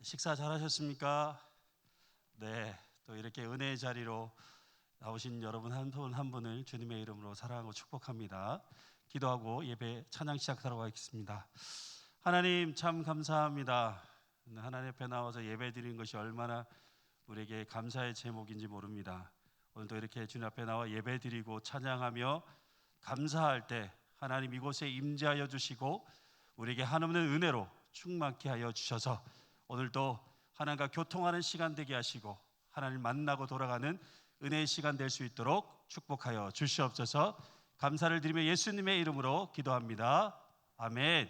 식사 잘 하셨습니까? 네, 또 이렇게 은혜의 자리로 나오신 여러분 한 분 한 분을 주님의 이름으로 사랑하고 축복합니다. 기도하고 예배 찬양 시작하도록 하겠습니다. 하나님 참 감사합니다. 하나님 앞에 나와서 예배 드리는 것이 얼마나 우리에게 감사의 제목인지 모릅니다. 오늘도 이렇게 주님 앞에 나와 예배 드리고 찬양하며 감사할 때 하나님 이곳에 임재하여 주시고 우리에게 한없는 은혜로 충만케 하여 주셔서 오늘도 하나님과 교통하는 시간 되게 하시고 하나님 만나고 돌아가는 은혜의 시간 될 수 있도록 축복하여 주시옵소서. 감사를 드리며 예수님의 이름으로 기도합니다. 아멘.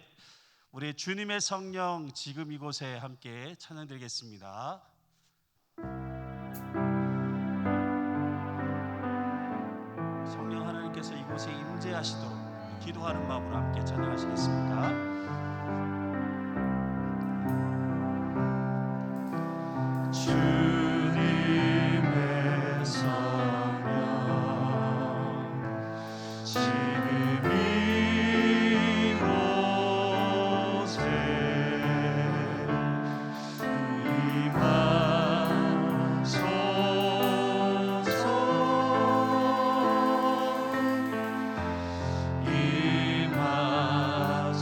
우리 주님의 성령 지금 이곳에 함께 찬양 드리겠습니다. 성령 하나님께서 이곳에 임재하시도록 기도하는 마음으로 함께 찬양하시겠습니다. 주님의 성령 지금 이곳에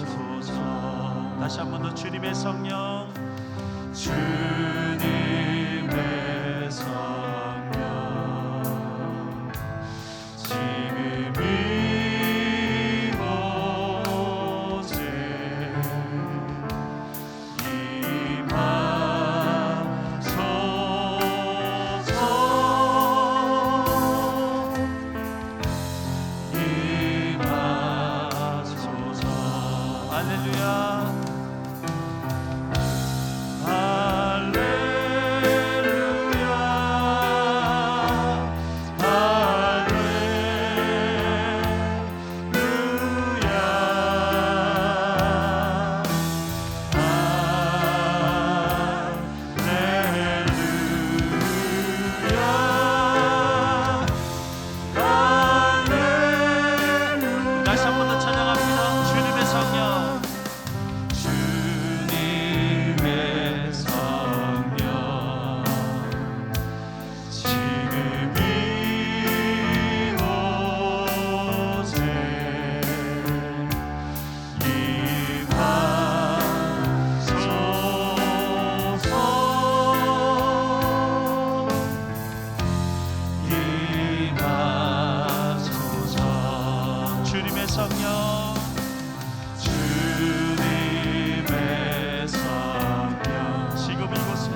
임하소서. 다시 한 번 더 주님의 성령 주님의 성령 지금 이곳에 임하소서. 할렐루야. 다시 한 번 더 찬양합니다. 주님의 성령 주님의 성령 지금 이곳에 임하소서. 주님의 성령 주님의 성령 지금 이곳에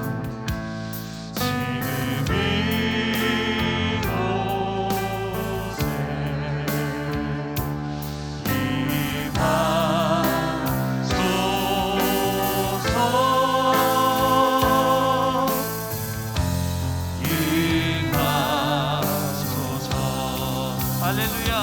임하소서. 할렐루야.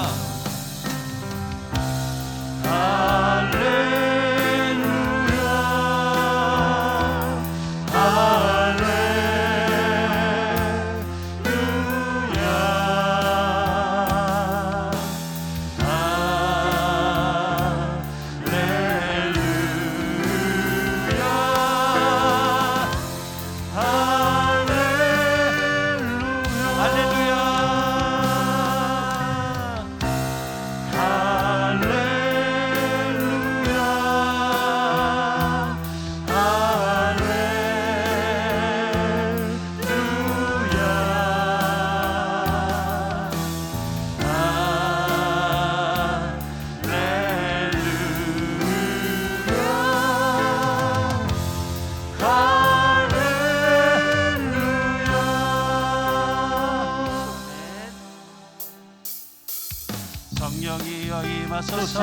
성령이여 임하소서.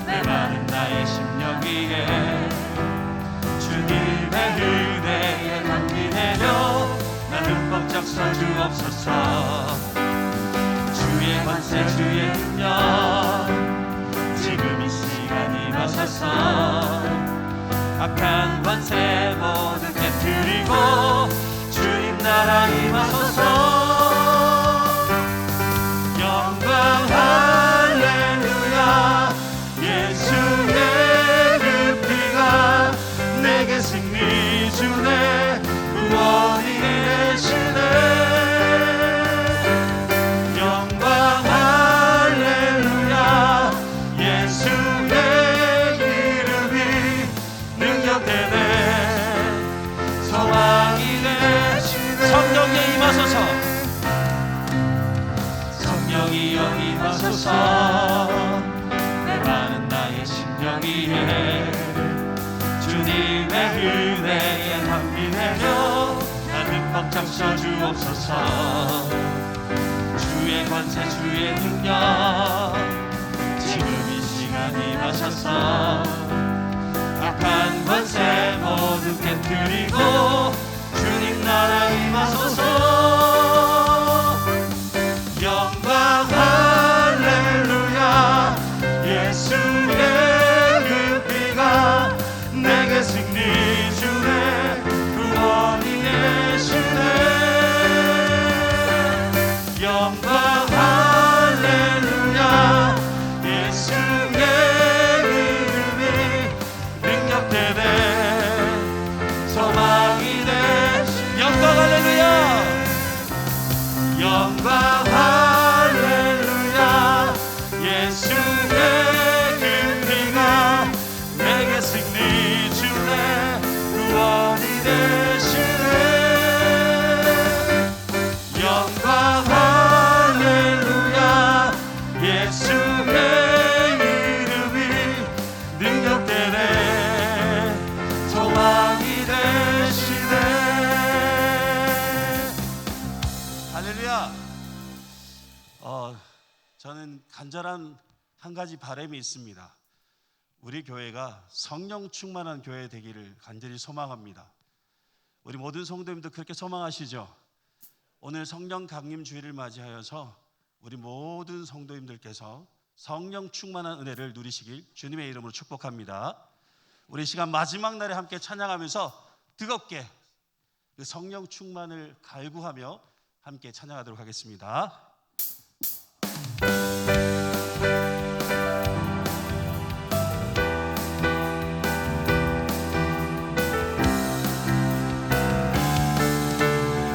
메마른 나의 심령 위에 주님의 은혜에 담비 내려 나는 흠뻑 적셔 주옵소서. 주의 권세 주의 능력 지금 이 시간 임하소서. 악한 권세 모두 깨뜨리고 주님 나라 임하소서. 영광 할렐루야. 예수의 그 피가 주님의 은혜에 담비 내려 나는 벅장 쳐주옵소서. 주의 권세 주의 능력 지금 이 시간 임하셔서 악한 권세 모두 깨뜨리고 주님 나라 임하소서. 영광 할렐루야. 예수의 그 피가 내게 승리 주네. 구원이 되시네. 영광 할렐루야. 예수의 이름이 능력되네. 소망이 되시네. 영광 할렐루야. 영광 할렐루야. 예수의 그 피가 내게 승리 주네. 구원이 되시네. 영광 할렐루야. 예수의 이름이 능력되네. 소망이 되시네. 할렐루야. 저는 간절한 한 가지 바람이 있습니다. 우리 교회가 성령 충만한 교회 되기를 간절히 소망합니다. 우리 모든 성도님도 그렇게 소망하시죠? 오늘 성령 강림 주일을 맞이하여서 우리 모든 성도님들께서 성령 충만한 은혜를 누리시길 주님의 이름으로 축복합니다. 우리 시간 마지막 날에 함께 찬양하면서 뜨겁게 그 성령 충만을 갈구하며 함께 찬양하도록 하겠습니다.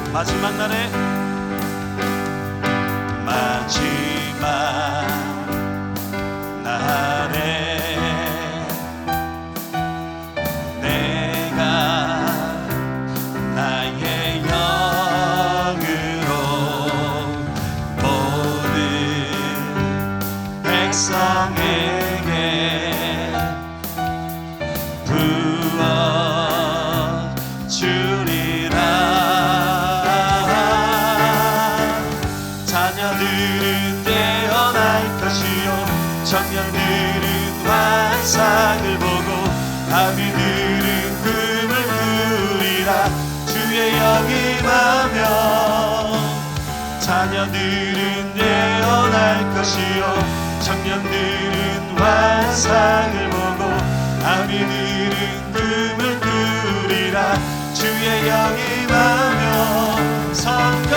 마지막 날에 내가 나의 영으로 모든 백성에게 부어주리라. 자녀들은 깨어날 것이요 청년들은 환상을 보고 아비들은 꿈을 꾸리라. 주의 영이 임하며 자녀들은 깨어날 것이요 청년들은 환상을 보고 아비들은 꿈을 꾸리라. 주의 영이 임하며 성령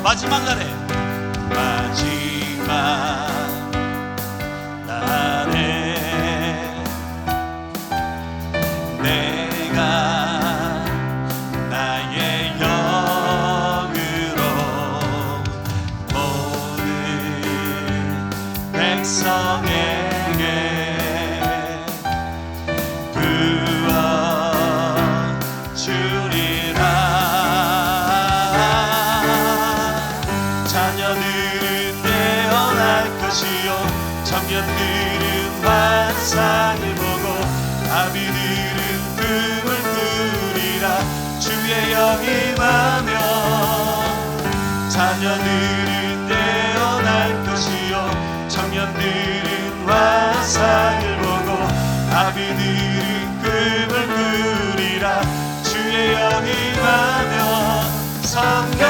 마지막 날에 내가 나의 영으로 모든 백성에게 부어주리라. 자녀들은 깨어날 것이요 청년들은 환상을 보고 아비들은 꿈을 꾸리라. 주의 영이 임하며 자녀들은 깨어날 것이요 청년들은 환상을 보고 아비들은 꿈을 꾸리라. 주의 영이 임하며 성령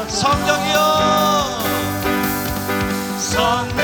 성령이여 성령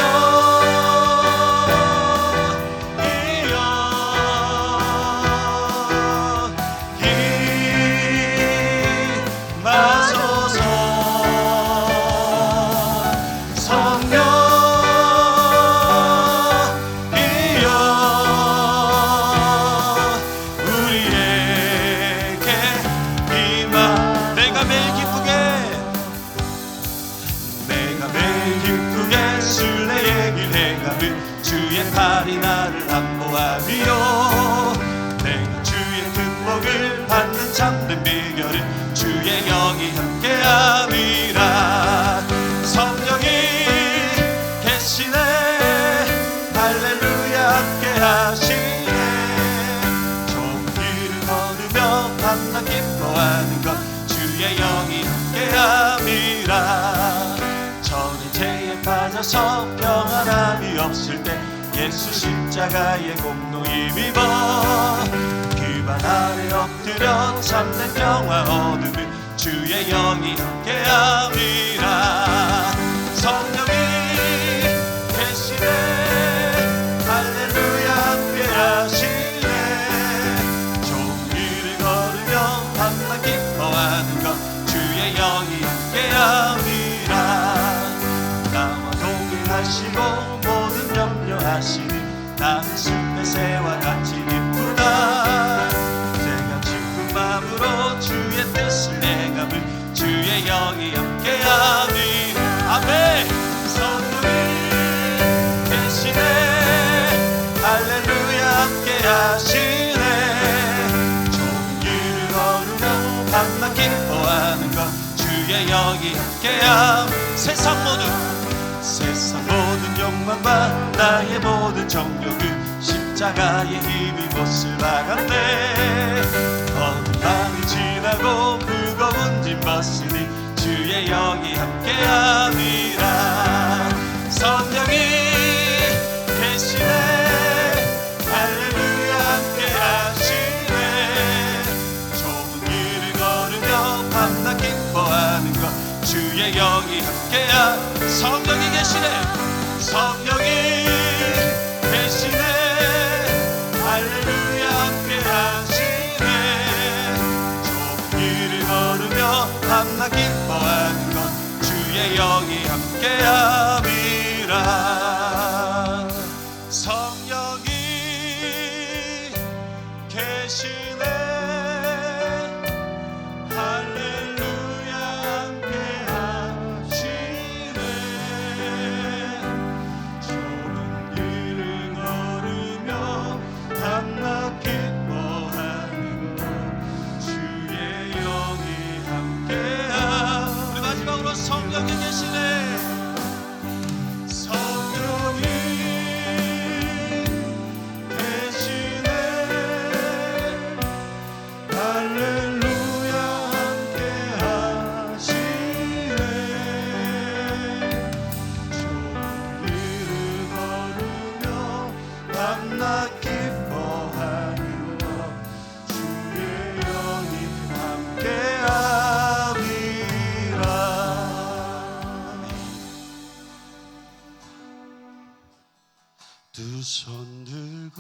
팔이 나를 안보하리요. 내가 주의 큰 복을 받는 참된 비결은 주의 영이 함께함이라. 성령이 계시네 할렐루야 함께하시네. 좋은 길을 걸으며 밤낮 기뻐하는 것 주의 영이 함께함이라. 전에 죄에 빠져서 평안함이 없을 때 예수 십자가의 공로 힘입어 그 발 아래 엎드려 참된 평화 얻으면 주의 영이 함께함이라. 성령이 계시네 할렐루야 함께하시네. 좋은 길을 걸으며 밤낮 기뻐하는 것 주의 영이 함께함이라. 나와 동행하시고 모든 염려하시니 나는 숲의 새와 같이 기쁘다. 제가 기쁜 마음으로 주의 뜻을 행함을 주의 영이 함께하니. 아멘. 성령이 계시네 할렐루야 함께하시네. 좋은 길을 걸으며 밤낮 기뻐하는 것 주의 영이 함께함. 세상 모든 욕망과 나의 모든 정욕은 십자가의 힘이 못을 박았네. 어느 밤이 지나고 무거운 짐 벗으니 주의 영이 함께함이라. 성령이 계시네 할렐루야 함께하시네. 좋은 길을 걸으며 밤낮 기뻐하는 것 주의 영이 함께함. 성령이 계시네 성령이 계시네 할렐루야 함께하시네. 좋은 길을 걸으며 밤낮 기뻐하는 것 주의 영이 함께함이라. 성령이 계시네 할렐루야 함께하시네. 좋은 길을 걸으며 밤낮 기뻐하는 것 주의 영이 함께하. 우리 마지막으로 성령이 계시네. 성령이 계시네 할렐루야 함께하시네. 좋은 길을 걸으며 밤낮 기뻐하는 것 주의 영이 함께함이라. 두 손 들고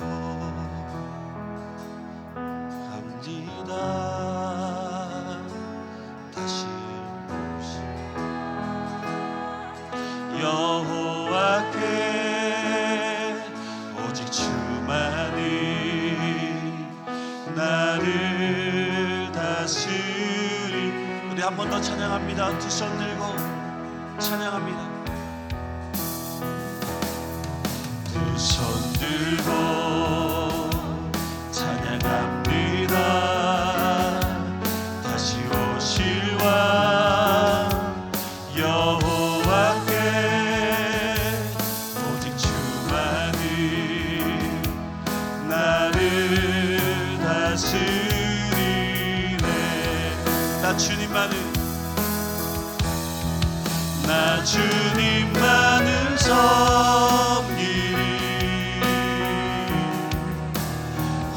갑니다. 다시 오실 여호와께 오직 주만이 나를 다스리. 우리 한 번 더 찬양합니다. 두 손 들고 찬양합니다. 두 손 들고 찬양합니다. 다시 오실 왕 여호와께 오직 주만이 나를 다스리네. 나 주님만을 섬기리.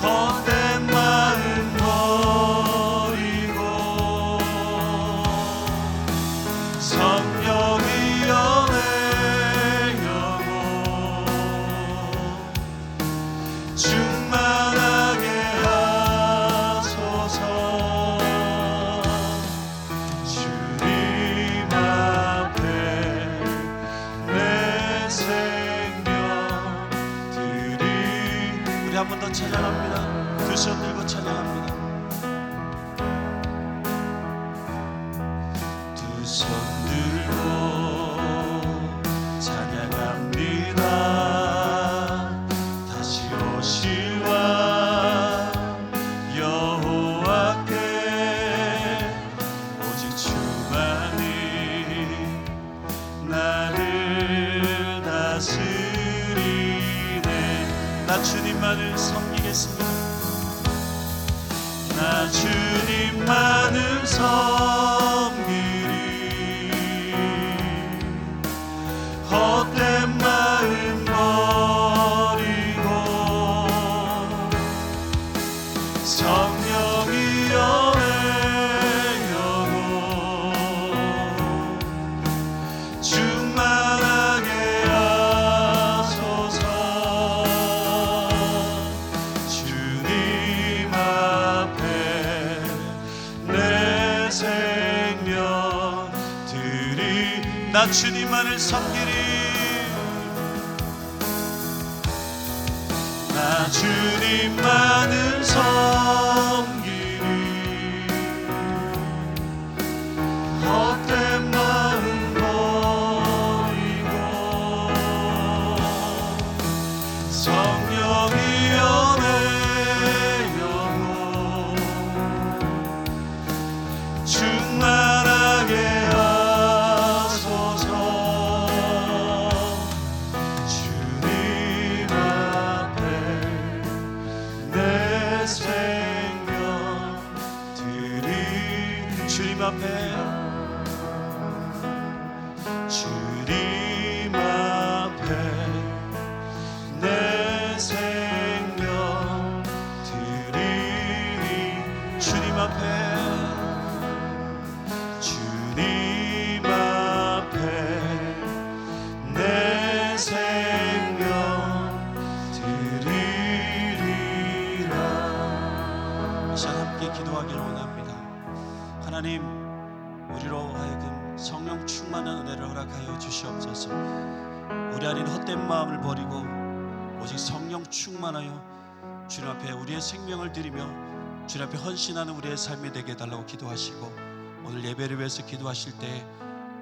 헛된 마음 버리고 성령이여 내 영혼 충만하게 하소서. 주님 앞에 내 생명 드리. 우리 한 번 더 찬양합니다. 두 손 들고 찬양합니다. 두 손 들고 찬양합니다. 신뢰 여호와께 오직 주만이 나를 다스리네. 나 주님만을 섬기겠습니다. 나 주님만을 섬기리. 헛된 마음 버리고 성령이여 내 영혼 충만하게 하소서. 주님 앞에 내 생명 드리. 나 주님만을 섬기리. 나 주님만을 섬기리. 헛된 마음 버리고 성령이여 내 영혼 충만하게 하소서. 주님 앞에 내 생명 드리. 주님 앞에 주님 앞에 내 생명 드리니. 주님 앞에 주님 앞에 내 생명 드리리라. 이 시간 함께 기도하기를 원합니다. 하나님, 우리로 하여금 성령 충만한 은혜를 허락하여 주시옵소서. 우리 안에 헛된 마음을 버리고 오직 성령 충만하여 주님 앞에 우리의 생명을 드리며 주님 앞에 헌신하는 우리의 삶이 되게 해달라고 기도하시고, 오늘 예배를 위해서 기도하실 때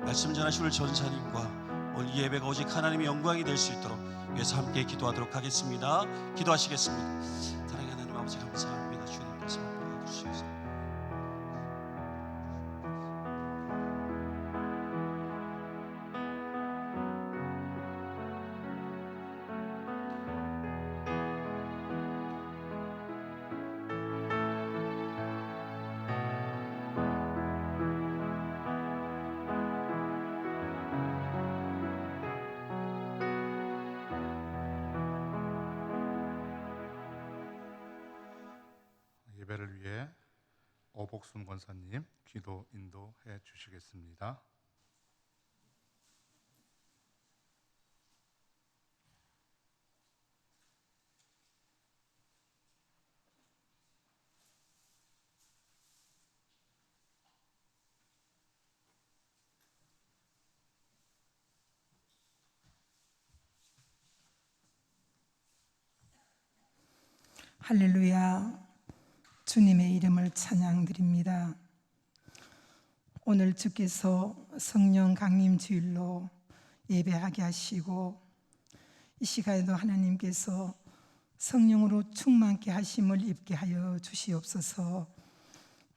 말씀 전하실 우리 전사님과 오늘 이 예배가 오직 하나님의 영광이 될 수 있도록 위해서 함께 기도하도록 하겠습니다. 기도하시겠습니다. 사랑하는 하나님 아버지, 감사합니다. 주님께서 도와주시옵소서. 예배를 위해 오복순 권사님 기도 인도해 주시겠습니다. 할렐루야. 주님의 이름을 찬양드립니다. 오늘 주께서 성령 강림 주일로 예배하게 하시고 이 시간에도 하나님께서 성령으로 충만케 하심을 입게 하여 주시옵소서.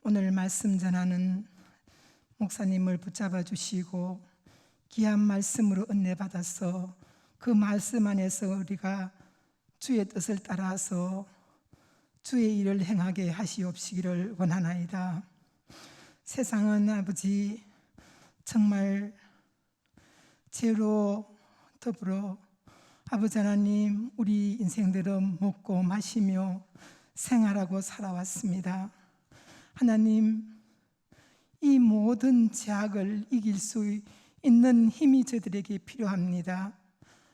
오늘 말씀 전하는 목사님을 붙잡아 주시고 귀한 말씀으로 은혜 받아서 그 말씀 안에서 우리가 주의 뜻을 따라서 주의 일을 행하게 하시옵시기를 원하나이다. 세상은 아버지 정말 죄로 더불어 아버지 하나님 우리 인생들은 먹고 마시며 생활하고 살아왔습니다. 하나님, 이 모든 죄악을 이길 수 있는 힘이 저들에게 필요합니다.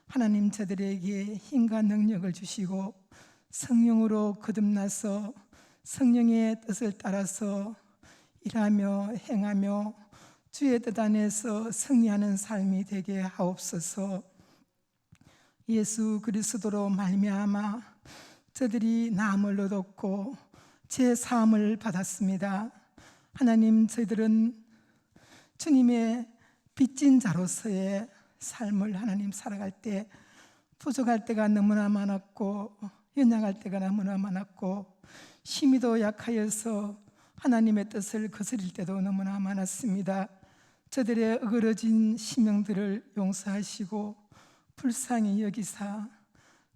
하나님, 저들에게 힘과 능력을 주시고 성령으로 거듭나서 성령의 뜻을 따라서 일하며 행하며 주의 뜻 안에서 승리하는 삶이 되게 하옵소서. 예수 그리스도로 말미암아 저들이 나음을 얻었고 제 사함을 받았습니다. 하나님, 저희들은 주님의 빚진 자로서의 삶을 하나님 살아갈 때 부족할 때가 너무나 많았고 연약할 때가 너무나 많았고 심히도 약하여서 하나님의 뜻을 거스릴 때도 너무나 많았습니다. 저들의 어그러진 심령들을 용서하시고 불쌍히 여기사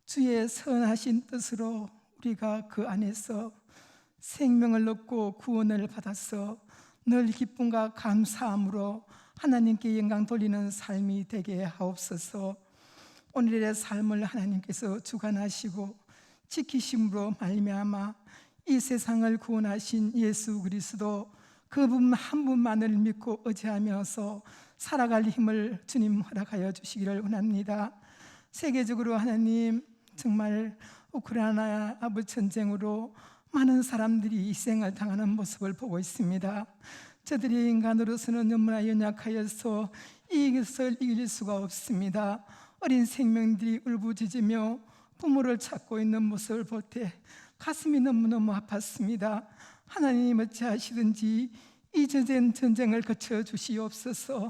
주의 선하신 뜻으로 우리가 그 안에서 생명을 얻고 구원을 받아서 늘 기쁨과 감사함으로 하나님께 영광 돌리는 삶이 되게 하옵소서. 오늘의 삶을 하나님께서 주관하시고 지키심으로 말미암아 이 세상을 구원하신 예수 그리스도 그분 한 분만을 믿고 의지하면서 살아갈 힘을 주님 허락하여 주시기를 원합니다. 세계적으로 하나님 정말 우크라이나 아버지 전쟁으로 많은 사람들이 희생을 당하는 모습을 보고 있습니다. 저들이 인간으로서는 너무나 연약하여서 이것을 이길 수가 없습니다. 어린 생명들이 울부짖으며 부모를 찾고 있는 모습을 볼 때 가슴이 너무너무 아팠습니다. 하나님 어찌하시든지 이 전쟁을 거쳐 주시옵소서.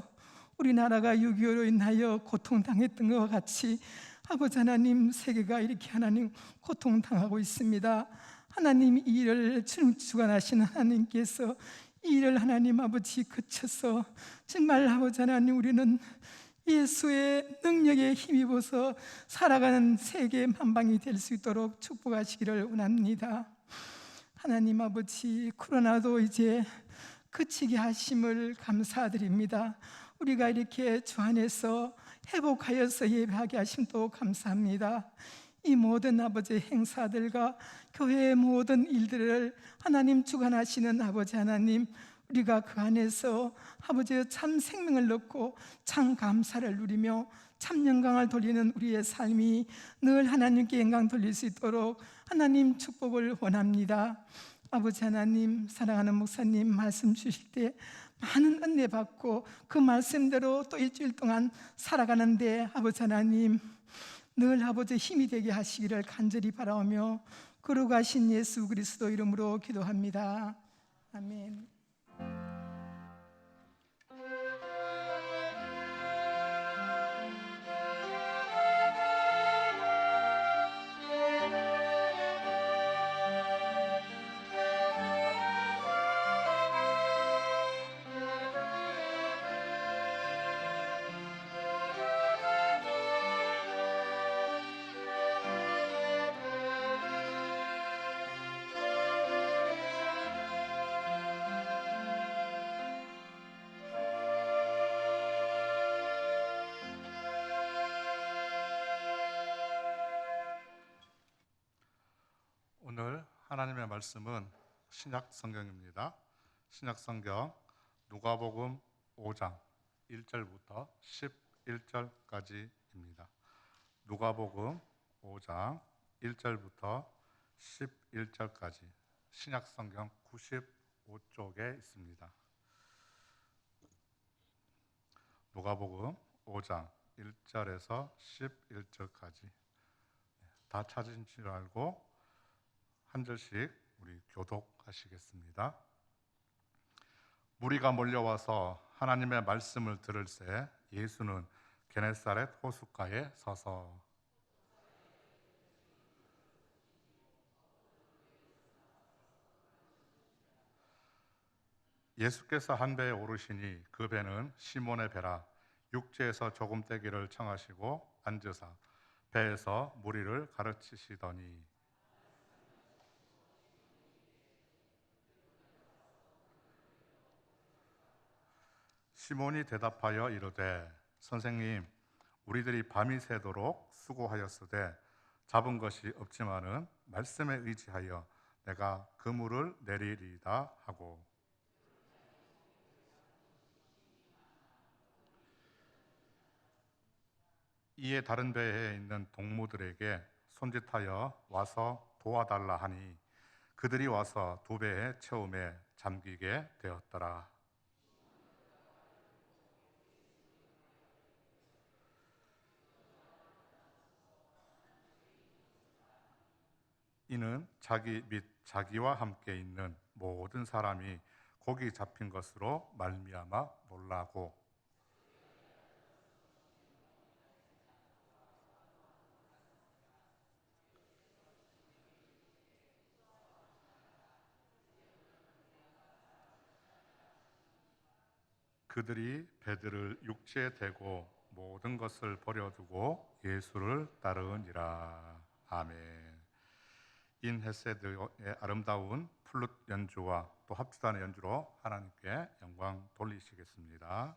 우리나라가 6.25로 인하여 고통당했던 것과 같이 아버지 하나님, 세계가 이렇게 하나님 고통당하고 있습니다. 하나님, 이 일을 주관하시는 하나님께서 이 일을 하나님 아버지 거쳐서 정말 아버지 하나님, 우리는 예수의 능력에 힘입어서 살아가는 세계 만방이 될 수 있도록 축복하시기를 원합니다. 하나님 아버지, 코로나도 이제 그치게 하심을 감사드립니다. 우리가 이렇게 주 안에서 회복하여서 예배하게 하심도 감사합니다. 이 모든 아버지 행사들과 교회의 모든 일들을 하나님 주관하시는 아버지 하나님, 우리가 그 안에서 아버지의 참 생명을 얻고 참 감사를 누리며 참 영광을 돌리는 우리의 삶이 늘 하나님께 영광 돌릴 수 있도록 하나님 축복을 원합니다. 아버지 하나님, 사랑하는 목사님 말씀 주실 때 많은 은혜 받고 그 말씀대로 또 일주일 동안 살아가는데 아버지 하나님, 늘 아버지 힘이 되게 하시기를 간절히 바라오며 거룩하신 예수 그리스도 이름으로 기도합니다. 아멘. 오늘 하나님의 말씀은 신약 성경입니다. 신약 성경 누가복음 5장 1절부터 11절까지입니다. 누가복음 5장 1절부터 11절까지 신약 성경 95쪽에 있습니다. 누가복음 5장 1절에서 11절까지 다 찾은 줄 알고 한 절씩 우리 교독하시겠습니다. 무리가 몰려와서 하나님의 말씀을 들을새 예수는 게네사렛 호숫가에 서서 예수께서 한 배에 오르시니 그 배는 시몬의 배라. 육지에서 조금 떼기를 청하시고 앉으사 배에서 무리를 가르치시더니 시몬이 대답하여 이르되 선생님, 우리들이 밤이 새도록 수고하였으되 잡은 것이 없지만은 말씀에 의지하여 내가 그물을 내리리이다 하고 이에 다른 배에 있는 동무들에게 손짓하여 와서 도와달라 하니 그들이 와서 두 배의 처음에 잠기게 되었더라. 이는 자기 및 자기와 함께 있는 모든 사람이 고기 잡힌 것으로 말미암아 놀라고 그들이 베드를 육지에 대고 모든 것을 버려두고 예수를 따르니라. 아멘. 인 헤세드의 아름다운 플룻 연주와 또 합주단의 연주로 하나님께 영광 돌리시겠습니다.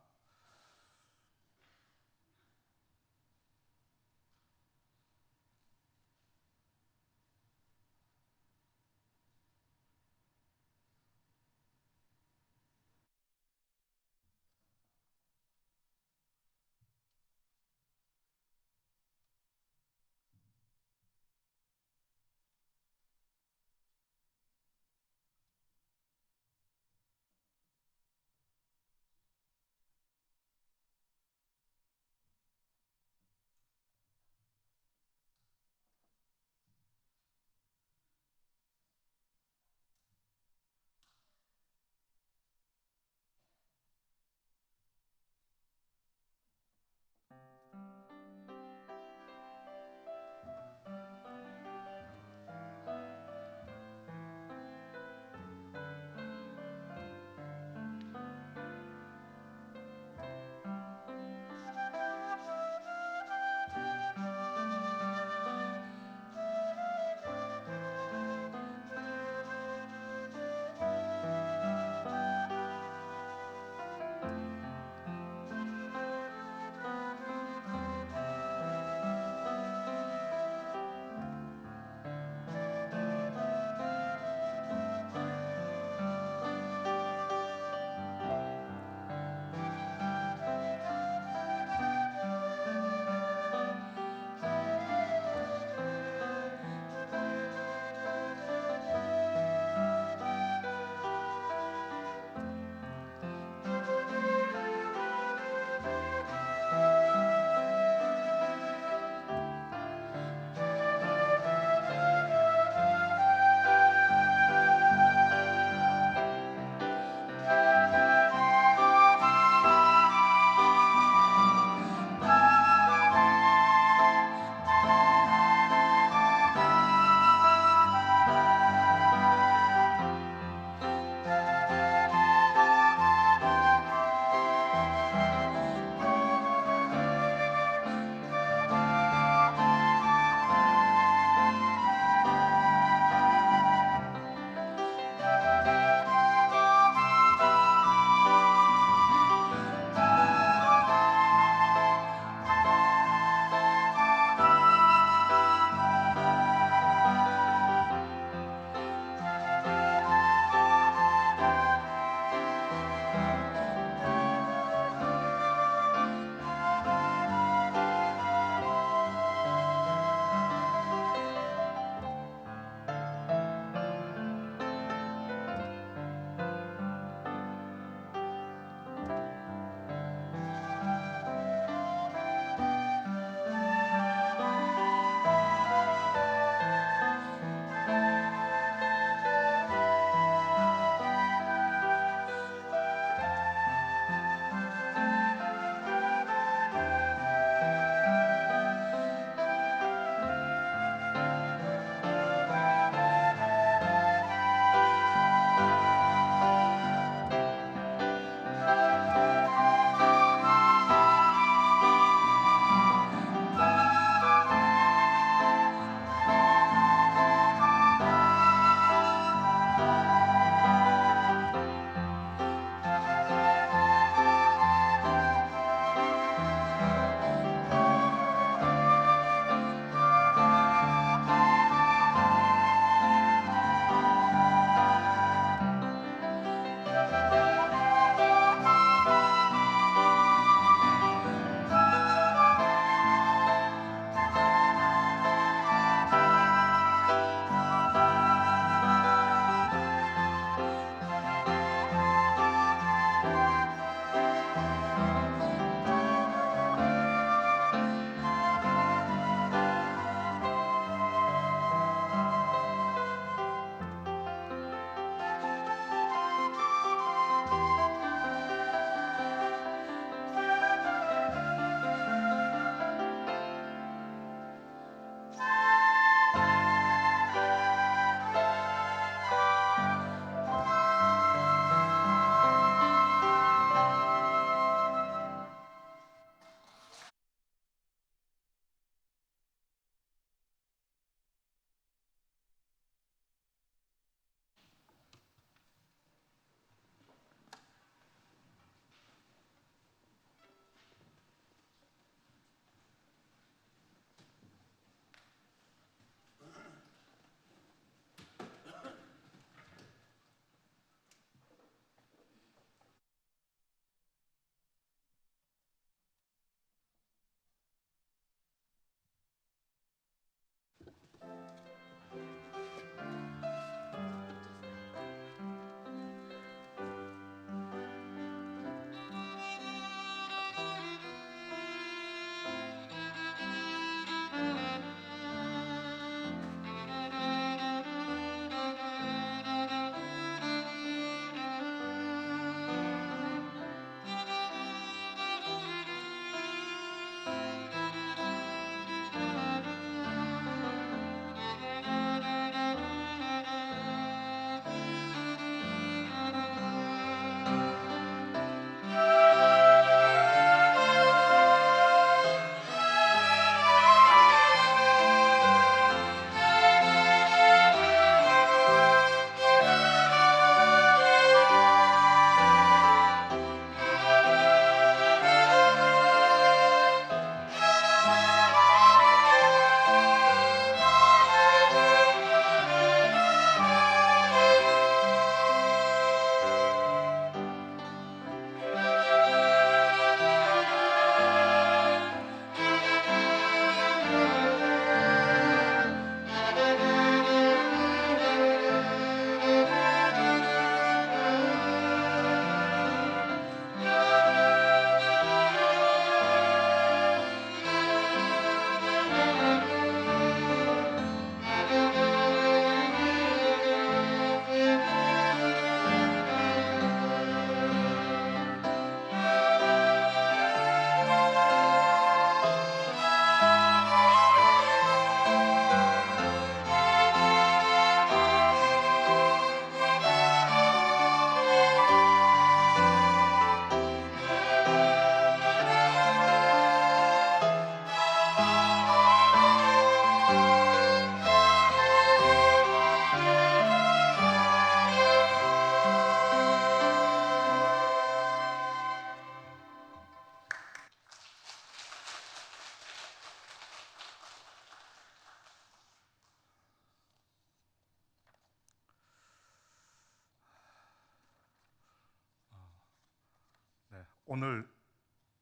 오늘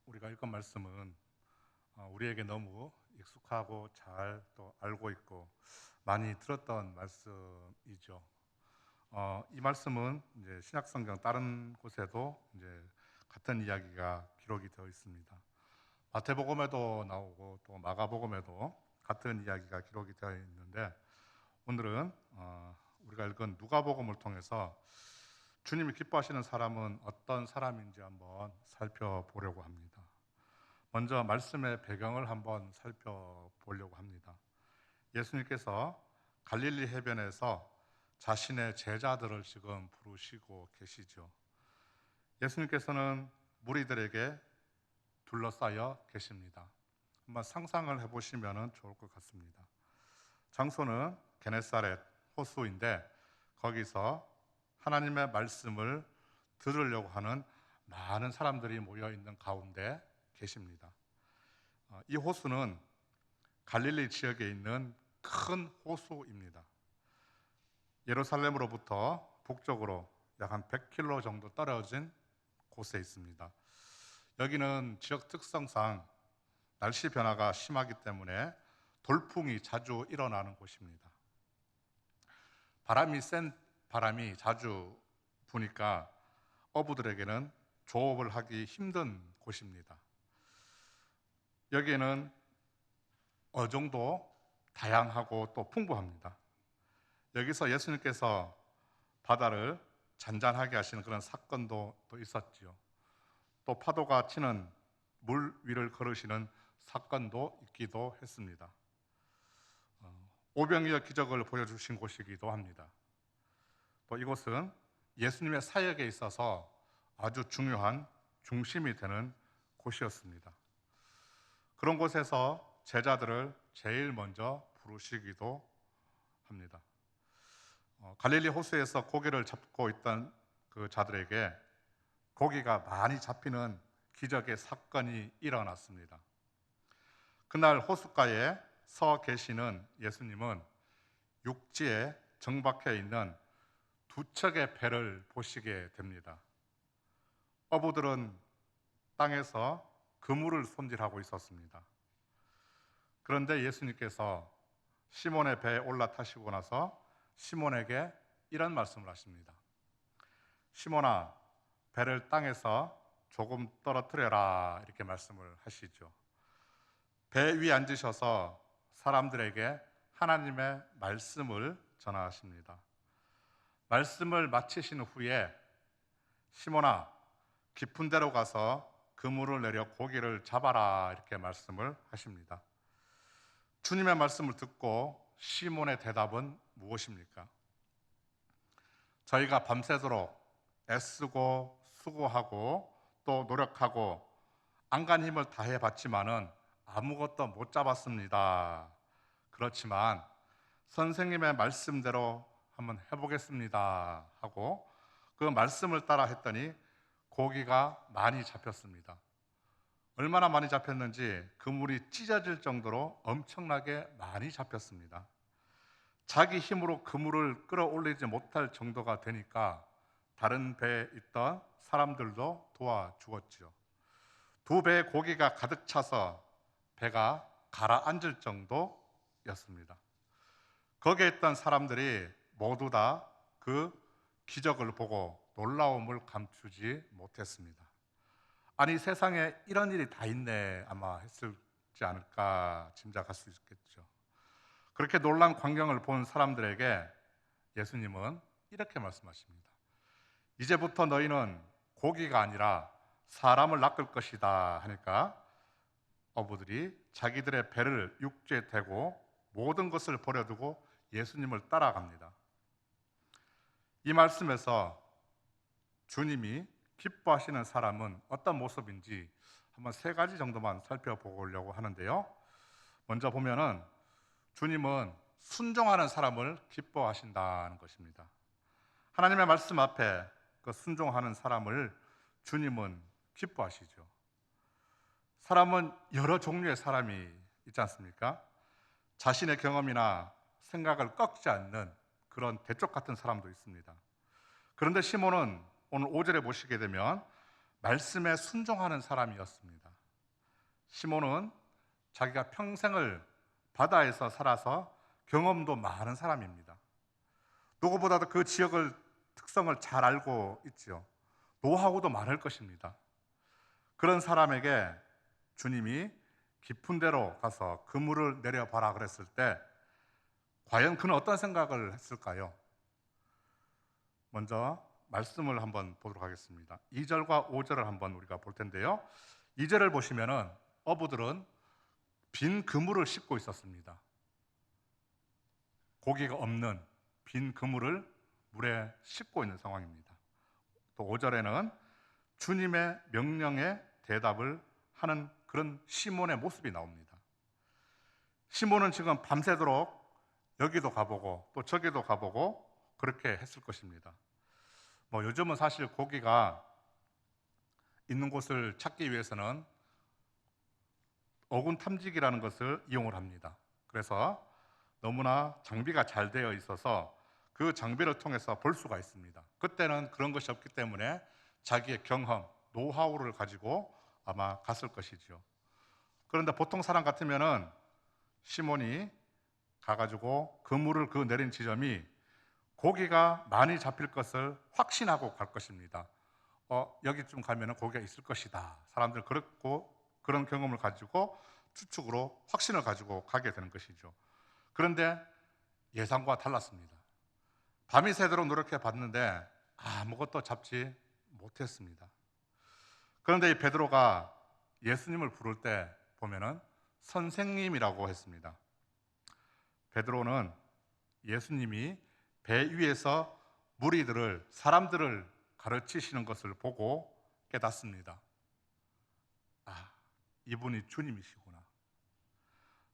우리가 읽은 말씀은 우리에게 너무 익숙하고 잘 또 알고 있고 많이 들었던 말씀이죠. 이 말씀은 이제 신약성경 다른 곳에도 이제 같은 이야기가 기록이 되어 있습니다. 마태복음에도 나오고 또 마가복음에도 같은 이야기가 기록이 되어 있는데 오늘은 우리가 읽은 누가복음을 통해서 주님이 기뻐하시는 사람은 어떤 사람인지 한번 살펴보려고 합니다. 먼저 말씀의 배경을 한번 살펴보려고 합니다. 예수님께서 갈릴리 해변에서 자신의 제자들을 지금 부르시고 계시죠. 예수님께서는 무리들에게 둘러싸여 계십니다. 한번 상상을 해보시면 좋을 것 같습니다. 장소는 게네사렛 호수인데 거기서 하나님의 말씀을 들으려고 하는 많은 사람들이 모여 있는 가운데 계십니다. 이 호수는 갈릴리 지역에 있는 큰 호수입니다. 예루살렘으로부터 북쪽으로 약 한 100km 정도 떨어진 곳에 있습니다. 여기는 지역 특성상 날씨 변화가 심하기 때문에 돌풍이 자주 일어나는 곳입니다. 센 바람이 자주 부니까 어부들에게는 조업을 하기 힘든 곳입니다. 여기에는 어종도 다양하고 또 풍부합니다. 여기서 예수님께서 바다를 잔잔하게 하시는 그런 사건도 또 있었지요. 또 파도가 치는 물 위를 걸으시는 사건도 있기도 했습니다. 오병이어 기적을 보여주신 곳이기도 합니다. 또 이곳은 예수님의 사역에 있어서 아주 중요한 중심이 되는 곳이었습니다. 그런 곳에서 제자들을 제일 먼저 부르시기도 합니다. 갈릴리 호수에서 고기를 잡고 있던 그 자들에게 고기가 많이 잡히는 기적의 사건이 일어났습니다. 그날 호숫가에 서 계시는 예수님은 육지에 정박해 있는 두 척의 배를 보시게 됩니다. 어부들은 땅에서 그물을 손질하고 있었습니다. 그런데 예수님께서 시몬의 배에 올라타시고 나서 시몬에게 이런 말씀을 하십니다. 시몬아, 배를 땅에서 조금 떨어뜨려라, 이렇게 말씀을 하시죠. 배 위에 앉으셔서 사람들에게 하나님의 말씀을 전하십니다. 말씀을 마치신 후에 시몬아, 깊은 데로 가서 그물을 내려 고기를 잡아라, 이렇게 말씀을 하십니다. 주님의 말씀을 듣고 시몬의 대답은 무엇입니까? 저희가 밤새도록 애쓰고 수고하고 또 노력하고 안간 힘을 다해 봤지만은 아무것도 못 잡았습니다. 그렇지만 선생님의 말씀대로 한번 해보겠습니다 하고 그 말씀을 따라 했더니 고기가 많이 잡혔습니다. 얼마나 많이 잡혔는지 그물이 찢어질 정도로 엄청나게 많이 잡혔습니다. 자기 힘으로 그물을 끌어올리지 못할 정도가 되니까 다른 배에 있던 사람들도 도와주었죠. 두 배의 고기가 가득 차서 배가 가라앉을 정도였습니다. 거기에 있던 사람들이 모두 다 그 기적을 보고 놀라움을 감추지 못했습니다. 아니, 세상에 이런 일이 다 있네 아마 했을지 않을까 짐작할 수 있겠죠. 그렇게 놀란 광경을 본 사람들에게 예수님은 이렇게 말씀하십니다. 이제부터 너희는 고기가 아니라 사람을 낚을 것이다 하니까 어부들이 자기들의 배를 육지에 대고 모든 것을 버려두고 예수님을 따라갑니다. 이 말씀에서 주님이 기뻐하시는 사람은 어떤 모습인지 한번 세 가지 정도만 살펴보려고 하는데요. 먼저 보면은 주님은 순종하는 사람을 기뻐하신다는 것입니다. 하나님의 말씀 앞에 그 순종하는 사람을 주님은 기뻐하시죠. 사람은 여러 종류의 사람이 있지 않습니까? 자신의 경험이나 생각을 꺾지 않는 그런 대쪽 같은 사람도 있습니다. 그런데 시몬은 오늘 5절에 보시게 되면 말씀에 순종하는 사람이었습니다. 시몬은 자기가 평생을 바다에서 살아서 경험도 많은 사람입니다. 누구보다도 그 지역을 특성을 잘 알고 있죠. 노하우도 많을 것입니다. 그런 사람에게 주님이 깊은 데로 가서 그물을 내려봐라 그랬을 때 과연 그는 어떤 생각을 했을까요? 먼저 말씀을 한번 보도록 하겠습니다. 2절과 5절을 한번 우리가 볼 텐데요. 2절을 보시면은 어부들은 빈 그물을 싣고 있었습니다. 고기가 없는 빈 그물을 물에 싣고 있는 상황입니다. 또 5절에는 주님의 명령에 대답을 하는 그런 시몬의 모습이 나옵니다. 시몬은 지금 밤새도록 여기도 가보고 또 저기도 가보고 그렇게 했을 것입니다. 요즘은 사실 고기가 있는 곳을 찾기 위해서는 어군 탐지기라는 것을 이용을 합니다. 그래서 너무나 장비가 잘 되어 있어서 그 장비를 통해서 볼 수가 있습니다. 그때는 그런 것이 없기 때문에 자기의 경험, 노하우를 가지고 아마 갔을 것이죠. 그런데 보통 사람 같으면은 시몬이 가가지고 그물을 내린 지점이 고기가 많이 잡힐 것을 확신하고 갈 것입니다. 여기쯤 가면은 고기가 있을 것이다. 사람들 그런 경험을 가지고 추측으로 확신을 가지고 가게 되는 것이죠. 그런데 예상과 달랐습니다. 밤이 새도록 노력해 봤는데 아무것도 잡지 못했습니다. 그런데 이 베드로가 예수님을 부를 때 보면은 선생님이라고 했습니다. 베드로는 예수님이 배 위에서 사람들을 가르치시는 것을 보고 깨닫습니다. 이분이 주님이시구나.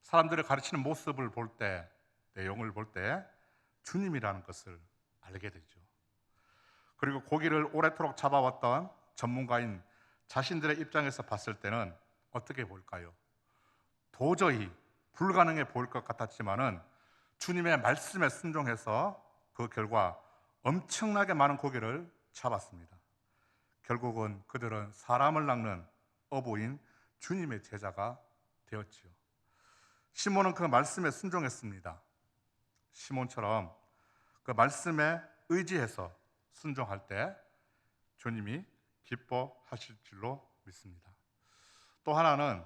사람들을 가르치는 모습을 볼 때, 내용을 볼 때 주님이라는 것을 알게 되죠. 그리고 고기를 오래도록 잡아왔던 전문가인 자신들의 입장에서 봤을 때는 어떻게 볼까요? 도저히 불가능해 보일 것 같았지만은 주님의 말씀에 순종해서 그 결과 엄청나게 많은 고기를 잡았습니다. 결국은 그들은 사람을 낚는 어부인 주님의 제자가 되었지요. 시몬은 그 말씀에 순종했습니다. 시몬처럼 그 말씀에 의지해서 순종할 때 주님이 기뻐하실 줄로 믿습니다. 또 하나는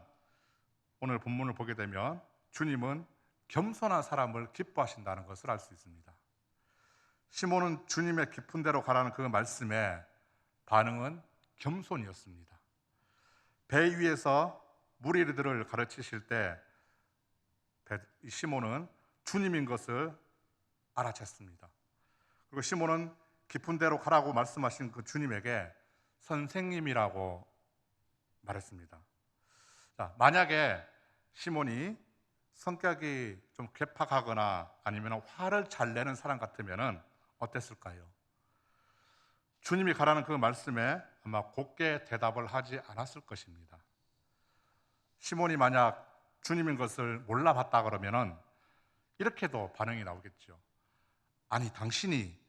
오늘 본문을 보게 되면 주님은 겸손한 사람을 기뻐하신다는 것을 알 수 있습니다. 시몬은 주님의 깊은 데로 가라는 그 말씀에 반응은 겸손이었습니다. 배 위에서 무리들을 가르치실 때 시몬은 주님인 것을 알아챘습니다. 그리고 시몬은 깊은 데로 가라고 말씀하신 그 주님에게 선생님이라고 말했습니다. 만약에 시몬이 성격이 좀 괴팍하거나 아니면 화를 잘 내는 사람 같으면 어땠을까요? 주님이 가라는 그 말씀에 아마 곱게 대답을 하지 않았을 것입니다. 시몬이 만약 주님인 것을 몰라봤다 그러면은 이렇게도 반응이 나오겠죠. 아니, 당신이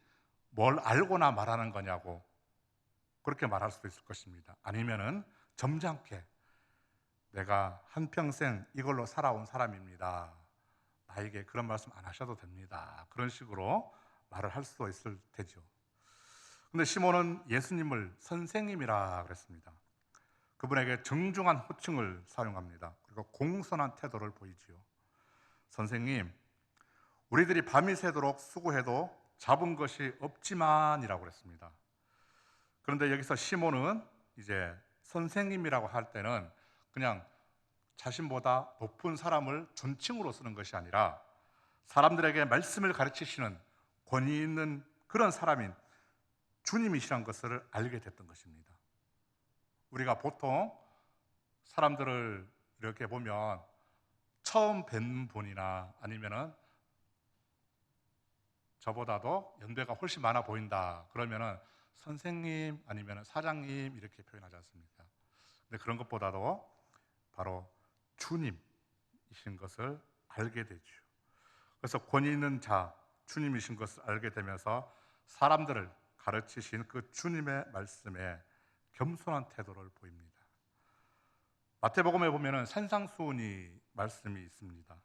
뭘 알고나 말하는 거냐고 그렇게 말할 수도 있을 것입니다. 아니면은 점잖게 내가 한평생 이걸로 살아온 사람입니다. 나에게 그런 말씀 안 하셔도 됩니다. 그런 식으로 말을 할 수도 있을 테죠. 근데 시몬은 예수님을 선생님이라 그랬습니다. 그분에게 정중한 호칭을 사용합니다. 그리고 공손한 태도를 보이지요. 선생님, 우리들이 밤이 새도록 수고해도 잡은 것이 없지만이라고 그랬습니다. 그런데 여기서 시몬은 이제 선생님이라고 할 때는 그냥 자신보다 높은 사람을 존칭으로 쓰는 것이 아니라 사람들에게 말씀을 가르치시는 권위 있는 그런 사람인 주님이시란 것을 알게 됐던 것입니다. 우리가 보통 사람들을 이렇게 보면 처음 뵌 분이나 아니면은 저보다도 연배가 훨씬 많아 보인다 그러면은 선생님 아니면 사장님 이렇게 표현하지 않습니까? 근데 그런 것보다도 바로 주님이신 것을 알게 되죠. 그래서 권위 있는 자 주님이신 것을 알게 되면서 사람들을 가르치신 그 주님의 말씀에 겸손한 태도를 보입니다. 마태복음에 보면은 산상수훈이 말씀이 있습니다.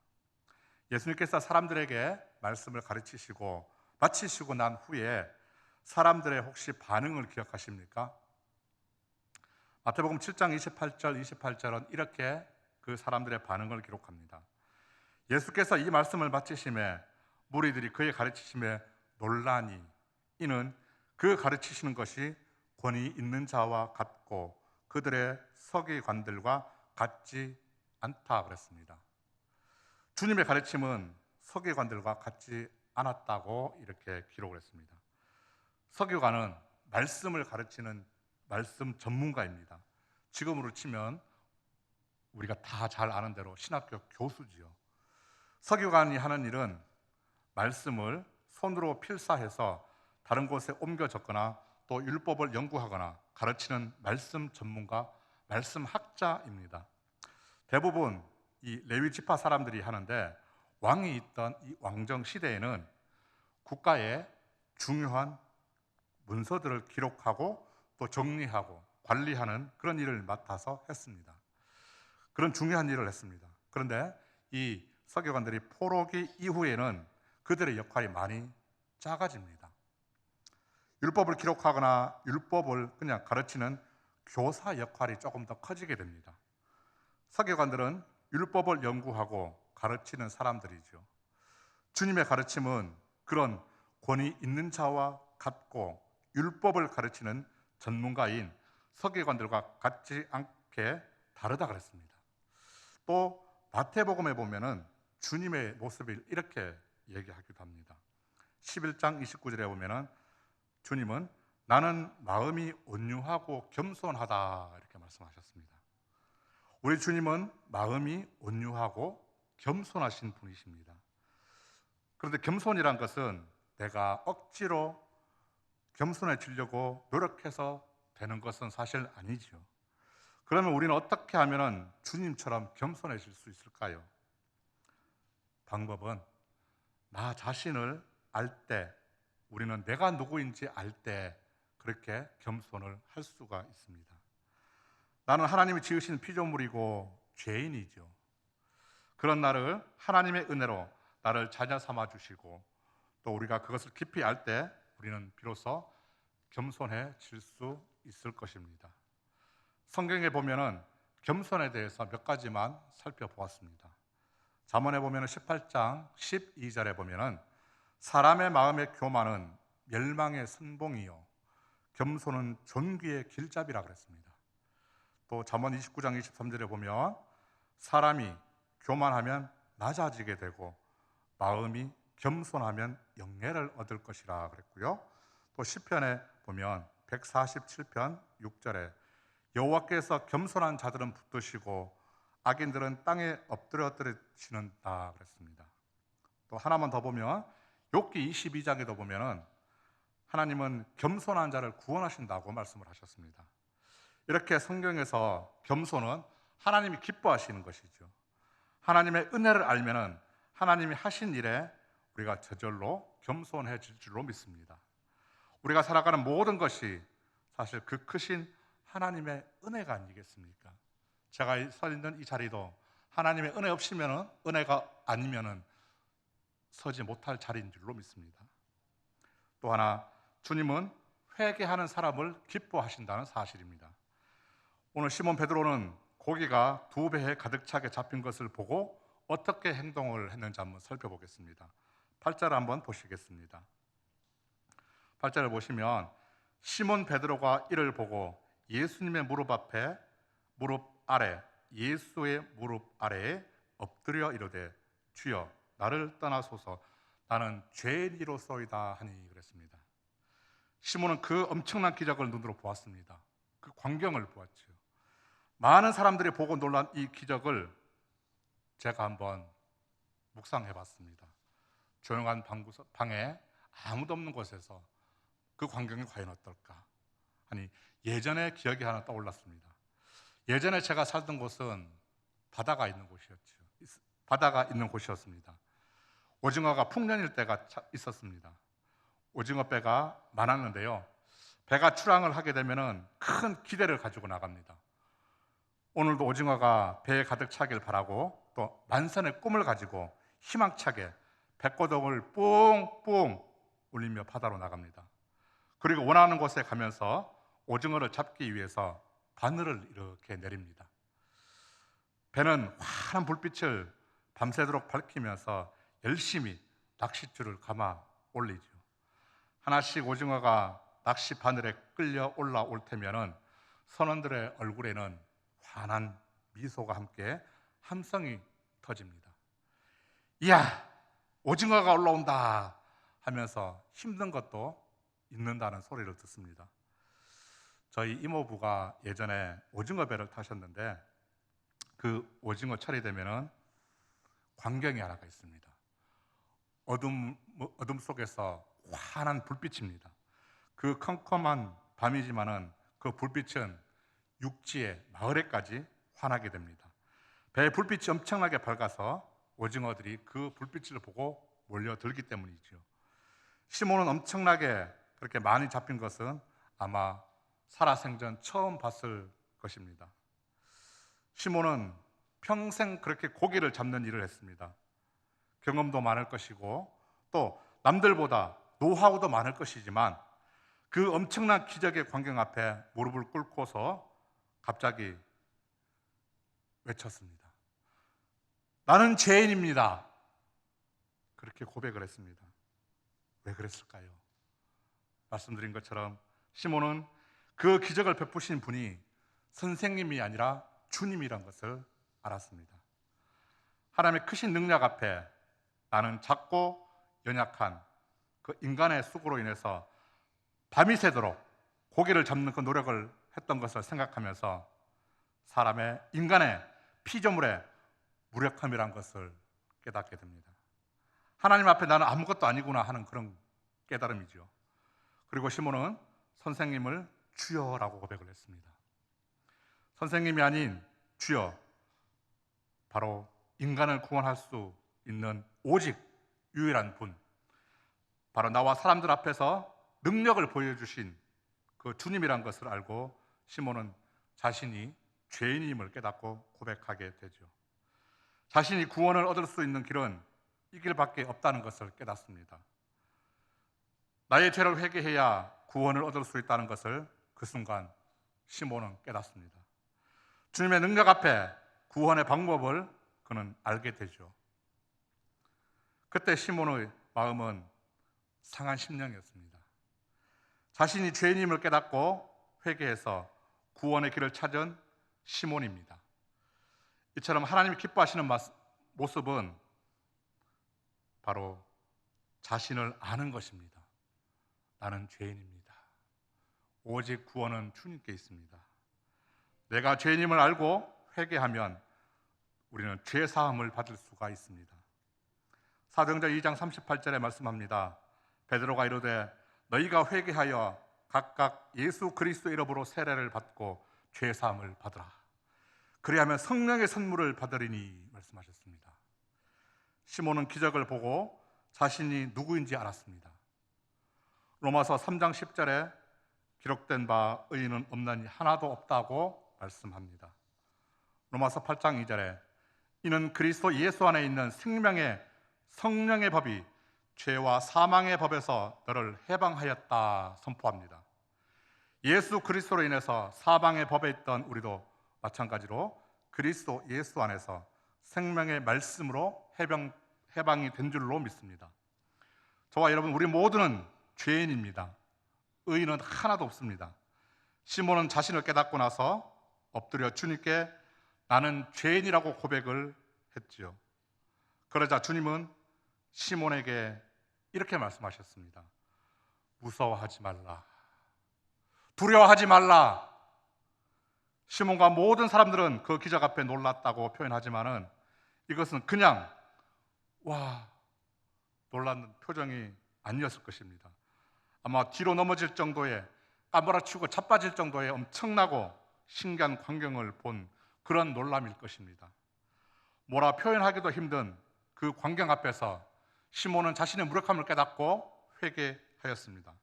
예수님께서 사람들에게 말씀을 가르치시고 마치시고 난 후에 사람들의 혹시 반응을 기억하십니까? 마태복음 7장 28절은 이렇게 그 사람들의 반응을 기록합니다. 예수께서 이 말씀을 마치심에 무리들이 그의 가르치심에 놀라니 이는 그 가르치시는 것이 권위 있는 자와 같고 그들의 서기관들과 같지 않다 그랬습니다. 주님의 가르침은 서기관들과 같지 않았다고 이렇게 기록을 했습니다. 서기관은 말씀을 가르치는 말씀 전문가입니다. 지금으로 치면 우리가 다 잘 아는 대로 신학교 교수지요. 서기관이 하는 일은 말씀을 손으로 필사해서 다른 곳에 옮겨 적거나 또 율법을 연구하거나 가르치는 말씀 전문가, 말씀 학자입니다. 대부분 이 레위 지파 사람들이 하는데 왕이 있던 이 왕정 시대에는 국가의 중요한 문서들을 기록하고 또 정리하고 관리하는 그런 일을 맡아서 했습니다. 그런 중요한 일을 했습니다. 그런데 이 서기관들이 포로기 이후에는 그들의 역할이 많이 작아집니다. 율법을 기록하거나 율법을 그냥 가르치는 교사 역할이 조금 더 커지게 됩니다. 서기관들은 율법을 연구하고 가르치는 사람들이죠. 주님의 가르침은 그런 권위 있는 자와 같고 율법을 가르치는 전문가인 서기관들과 같지 않게 다르다 그랬습니다. 또 마태복음에 보면은 주님의 모습을 이렇게 얘기하기도 합니다. 11장 29절에 보면은 주님은 나는 마음이 온유하고 겸손하다 이렇게 말씀하셨습니다. 우리 주님은 마음이 온유하고 겸손하신 분이십니다. 그런데 겸손이란 것은 내가 억지로 겸손해지려고 노력해서 되는 것은 사실 아니죠. 그러면 우리는 어떻게 하면 주님처럼 겸손해질 수 있을까요? 방법은 나 자신을 알 때, 우리는 내가 누구인지 알 때 그렇게 겸손을 할 수가 있습니다. 나는 하나님이 지으신 피조물이고 죄인이죠. 그런 나를 하나님의 은혜로 나를 자녀 삼아 주시고 또 우리가 그것을 깊이 알 때 우리는 비로소 겸손해질 수 있을 것입니다. 성경에 보면은 겸손에 대해서 몇 가지만 살펴보았습니다. 잠언에 보면은 18장 12절에 보면은 사람의 마음의 교만은 멸망의 선봉이요 겸손은 존귀의 길잡이라 그랬습니다. 또 잠언 29장 23절에 보면 사람이 교만하면 낮아지게 되고 마음이 겸손하면 영예를 얻을 것이라 그랬고요. 또 시편에 보면 147편 6절에 여호와께서 겸손한 자들은 붙드시고 악인들은 땅에 엎드려 떨어지는다 그랬습니다. 또 하나만 더 보면 욥기 22장에도 보면은 하나님은 겸손한 자를 구원하신다고 말씀을 하셨습니다. 이렇게 성경에서 겸손은 하나님이 기뻐하시는 것이죠. 하나님의 은혜를 알면은 하나님이 하신 일에 우리가 저절로 겸손해질 줄로 믿습니다. 우리가 살아가는 모든 것이 사실 그 크신 하나님의 은혜가 아니겠습니까? 제가 서 있는 이 자리도 하나님의 은혜 없이면은 은혜가 아니면은 서지 못할 자리인 줄로 믿습니다. 또 하나 주님은 회개하는 사람을 기뻐하신다는 사실입니다. 오늘 시몬 베드로는 고기가 2배에 가득 차게 잡힌 것을 보고 어떻게 행동을 했는지 한번 살펴보겠습니다. 8절을 한번 보시겠습니다. 8절을 보시면 시몬 베드로가 이를 보고 예수님의 무릎 아래 예수의 무릎 아래에 엎드려 이르되 주여 나를 떠나소서 나는 죄인이로소이다 하니 그랬습니다. 시몬은 그 엄청난 기적을 눈으로 보았습니다. 그 광경을 보았죠. 많은 사람들이 보고 놀란 이 기적을 제가 한번 묵상해 봤습니다. 조용한 방에 아무도 없는 곳에서 그 광경이 과연 어떨까 하니 예전의 기억이 하나 떠올랐습니다. 예전에 제가 살던 곳은 바다가 있는 곳이었습니다. 오징어가 풍년일 때가 있었습니다. 오징어 배가 많았는데요. 배가 출항을 하게 되면은 큰 기대를 가지고 나갑니다. 오늘도 오징어가 배에 가득 차길 바라고 또 만선의 꿈을 가지고 희망차게 백고동을 뿡뿡 울리며 바다로 나갑니다. 그리고 원하는 곳에 가면서 오징어를 잡기 위해서 바늘을 이렇게 내립니다. 배는 환한 불빛을 밤새도록 밝히면서 열심히 낚싯줄을 감아 올리죠. 하나씩 오징어가 낚시 바늘에 끌려 올라올 테면은 선원들의 얼굴에는 환한 미소가 함께 함성이 터집니다. 이야, 오징어가 올라온다 하면서 힘든 것도 잊는다는 소리를 듣습니다. 저희 이모부가 예전에 오징어 배를 타셨는데 그 오징어 철이 되면은 광경이 하나가 있습니다. 어둠 속에서 환한 불빛입니다. 그 컴컴한 밤이지만은 그 불빛은 육지의 마을에까지 환하게 됩니다. 배의 불빛이 엄청나게 밝아서 오징어들이 그 불빛을 보고 몰려들기 때문이죠. 시몬은 엄청나게 그렇게 많이 잡힌 것은 아마 살아생전 처음 봤을 것입니다. 시몬은 평생 그렇게 고기를 잡는 일을 했습니다. 경험도 많을 것이고 또 남들보다 노하우도 많을 것이지만 그 엄청난 기적의 광경 앞에 무릎을 꿇고서 갑자기 외쳤습니다. 나는 죄인입니다. 그렇게 고백을 했습니다. 왜 그랬을까요? 말씀드린 것처럼 시몬은 그 기적을 베푸신 분이 선생님이 아니라 주님이란 것을 알았습니다. 하나님의 크신 능력 앞에 나는 작고 연약한 그 인간의 수고로 인해서 밤이 새도록 고기를 잡는 그 노력을 했던 것을 생각하면서 사람의 인간의 피조물의 무력함이란 것을 깨닫게 됩니다. 하나님 앞에 나는 아무것도 아니구나 하는 그런 깨달음이죠. 그리고 시몬은 선생님을 주여라고 고백을 했습니다. 선생님이 아닌 주여, 바로 인간을 구원할 수 있는 오직 유일한 분, 바로 나와 사람들 앞에서 능력을 보여주신 그 주님이란 것을 알고 시몬은 자신이 죄인임을 깨닫고 고백하게 되죠. 자신이 구원을 얻을 수 있는 길은 이 길밖에 없다는 것을 깨닫습니다. 나의 죄를 회개해야 구원을 얻을 수 있다는 것을 그 순간 시몬은 깨닫습니다. 주님의 능력 앞에 구원의 방법을 그는 알게 되죠. 그때 시몬의 마음은 상한 심령이었습니다. 자신이 죄인임을 깨닫고 회개해서 구원의 길을 찾은 시몬입니다. 이처럼 하나님이 기뻐하시는 모습은 바로 자신을 아는 것입니다. 나는 죄인입니다. 오직 구원은 주님께 있습니다. 내가 죄인임을 알고 회개하면 우리는 죄 사함을 받을 수가 있습니다. 사도행전 2장 38절에 말씀합니다. 베드로가 이르되 너희가 회개하여 각각 예수 그리스도 이름으로 세례를 받고 죄 사함을 받으라. 그리하면 성령의 선물을 받으리니 말씀하셨습니다. 시몬은 기적을 보고 자신이 누구인지 알았습니다. 로마서 3장 10절에 기록된 바 의인은 없나니 하나도 없다고 말씀합니다. 로마서 8장 2절에 이는 그리스도 예수 안에 있는 생명의 성령의 법이 죄와 사망의 법에서 너를 해방하였다 선포합니다. 예수 그리스도로 인해서 사망의 법에 있던 우리도 마찬가지로 그리스도 예수 안에서 생명의 말씀으로 해방이 된 줄로 믿습니다. 저와 여러분, 우리 모두는 죄인입니다. 의인은 하나도 없습니다. 시몬은 자신을 깨닫고 나서 엎드려 주님께 나는 죄인이라고 고백을 했지요. 그러자 주님은 시몬에게 이렇게 말씀하셨습니다. 무서워하지 말라. 두려워하지 말라. 시몬과 모든 사람들은 그 기적 앞에 놀랐다고 표현하지만은 이것은 그냥 와 놀라는 표정이 아니었을 것입니다. 아마 뒤로 넘어질 정도의 까무라치고 자빠질 정도의 엄청나고 신기한 광경을 본 그런 놀람일 것입니다. 뭐라 표현하기도 힘든 그 광경 앞에서 시몬은 자신의 무력함을 깨닫고 회개하였습니다.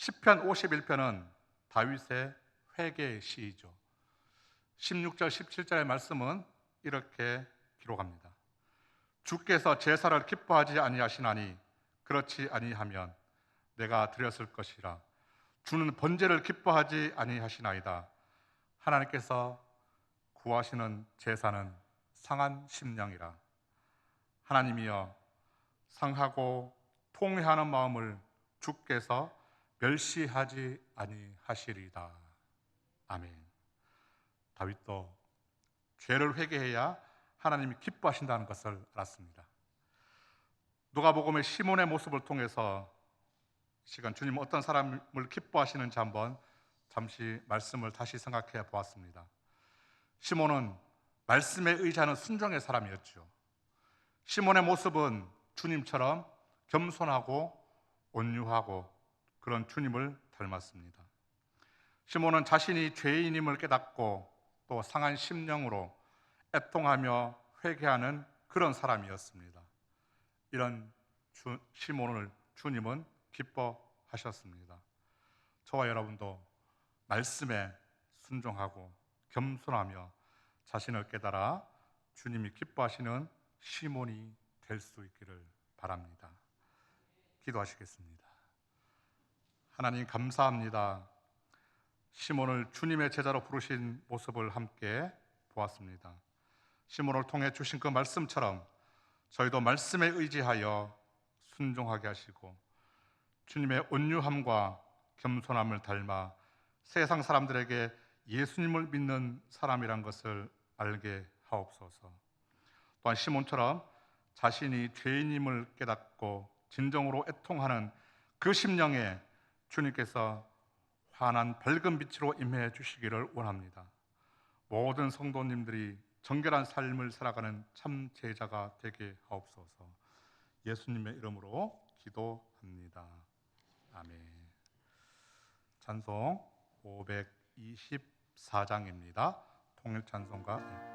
시편 51편은 다윗의 회개의 시이죠. 16절 17절의 말씀은 이렇게 기록합니다. 주께서 제사를 기뻐하지 아니하시나니 그렇지 아니하면 내가 드렸을 것이라. 주는 번제를 기뻐하지 아니하시나이다. 하나님께서 구하시는 제사는 상한 심령이라. 하나님이여, 상하고 통회하는 마음을 주께서 멸시하지 아니하시리다. 아멘. 다윗도 죄를 회개해야 하나님이 기뻐하신다는 것을 알았습니다. 누가복음의 시몬의 모습을 통해서 시간 주님 어떤 사람을 기뻐하시는지 한번 잠시 말씀을 다시 생각해 보았습니다. 시몬은 말씀에 의지하는 순종의 사람이었죠. 시몬의 모습은 주님처럼 겸손하고 온유하고 그런 주님을 닮았습니다. 시몬은 자신이 죄인임을 깨닫고 또 상한 심령으로 애통하며 회개하는 그런 사람이었습니다. 이런 시몬을 주님은 기뻐하셨습니다. 저와 여러분도 말씀에 순종하고 겸손하며 자신을 깨달아 주님이 기뻐하시는 시몬이 될 수 있기를 바랍니다. 기도하시겠습니다. 하나님 감사합니다. 시몬을 주님의 제자로 부르신 모습을 함께 보았습니다. 시몬을 통해 주신 그 말씀처럼 저희도 말씀에 의지하여 순종하게 하시고 주님의 온유함과 겸손함을 닮아 세상 사람들에게 예수님을 믿는 사람이란 것을 알게 하옵소서. 또한 시몬처럼 자신이 죄인임을 깨닫고 진정으로 애통하는 그 심령에 주님께서 환한 밝은 빛으로 임해 주시기를 원합니다. 모든 성도님들이 정결한 삶을 살아가는 참 제자가 되게 하옵소서. 예수님의 이름으로 기도합니다. 아멘. 찬송 524장입니다. 통일 찬송가.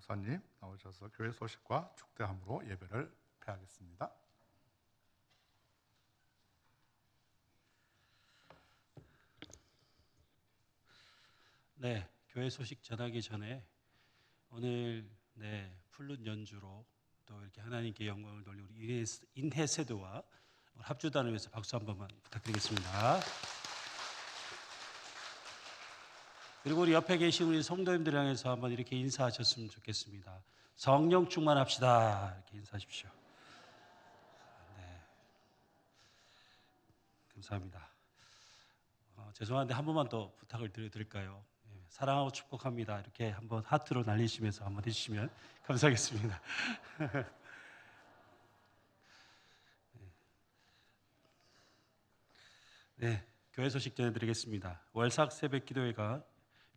목사님 나오셔서 교회 소식과 축대함으로 예배를 폐하겠습니다. 네, 교회 소식 전하기 전에 오늘 플룻 연주로 또 이렇게 하나님께 영광을 돌리고 우리 인해세드와 합주단을 위해서 박수 한 번만 부탁드리겠습니다. 그리고 우리 옆에 계신 우리 성도님들 향해서 한번 이렇게 인사하셨으면 좋겠습니다. 성령 충만합시다. 이렇게 인사하십시오. 네, 감사합니다. 죄송한데 한 번만 더 부탁을 드릴까요? 사랑하고 축복합니다. 이렇게 한번 하트로 날리시면서 한번 해주시면 감사하겠습니다. 네, 교회 소식 전해드리겠습니다. 월삭 새벽 기도회가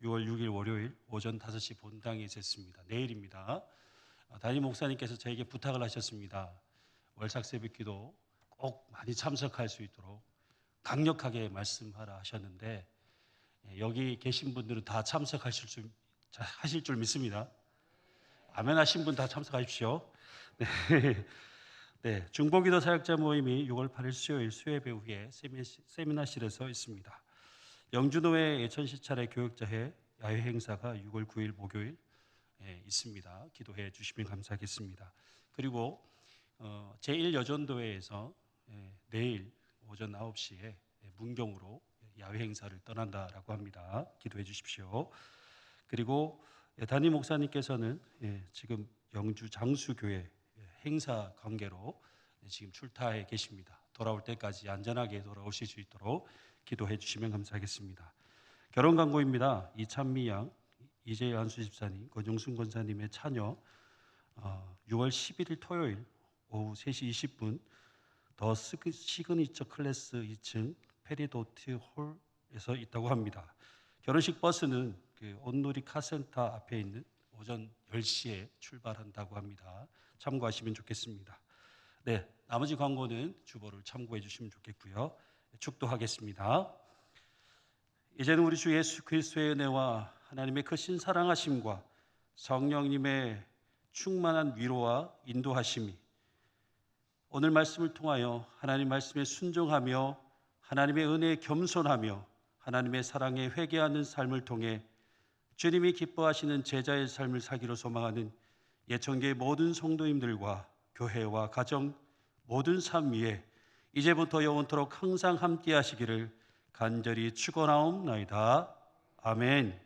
6월 6일 월요일 오전 5시 본당이 됐습니다. 내일입니다. 담임 목사님께서 저에게 부탁을 하셨습니다. 월삭 새벽 기도 꼭 많이 참석할 수 있도록 강력하게 말씀하라 하셨는데 여기 계신 분들은 다 참석하실 줄 믿습니다. 아멘 하신 분 다 참석하십시오. 네. 네, 중보기도 사역자 모임이 6월 8일 수요일 수요예배 후에 세미나실에서 있습니다. 영주노회 예천시 차례 교역자회 야외 행사가 6월 9일 목요일 있습니다. 기도해 주시면 감사하겠습니다. 그리고 제1여전도회에서 내일 오전 9시에 문경으로 야외 행사를 떠난다라고 합니다. 기도해 주십시오. 그리고 담임 목사님께서는 지금 영주 장수교회 행사 관계로 지금 출타해 계십니다. 돌아올 때까지 안전하게 돌아오실 수 있도록 기도해 주시면 감사하겠습니다. 결혼 광고입니다. 이찬미 양, 이재일 안수 집사님, 권용순 권사님의 차녀 6월 11일 토요일 오후 3시 20분 더 시그니처 클래스 2층 페리도트 홀에서 있다고 합니다. 결혼식 버스는 온누리 카센터 앞에 있는 오전 10시에 출발한다고 합니다. 참고하시면 좋겠습니다. 네, 나머지 광고는 주보를 참고해 주시면 좋겠고요. 축도하겠습니다. 이제는 우리 주 예수 그리스도의 은혜와 하나님의 크신 사랑하심과 성령님의 충만한 위로와 인도하심이 오늘 말씀을 통하여 하나님 말씀에 순종하며 하나님의 은혜에 겸손하며 하나님의 사랑에 회개하는 삶을 통해 주님이 기뻐하시는 제자의 삶을 살기로 소망하는 예천교의 모든 성도님들과 교회와 가정 모든 삶 위에 이제부터 영원토록 항상 함께 하시기를 간절히 축원하옵나이다. 아멘.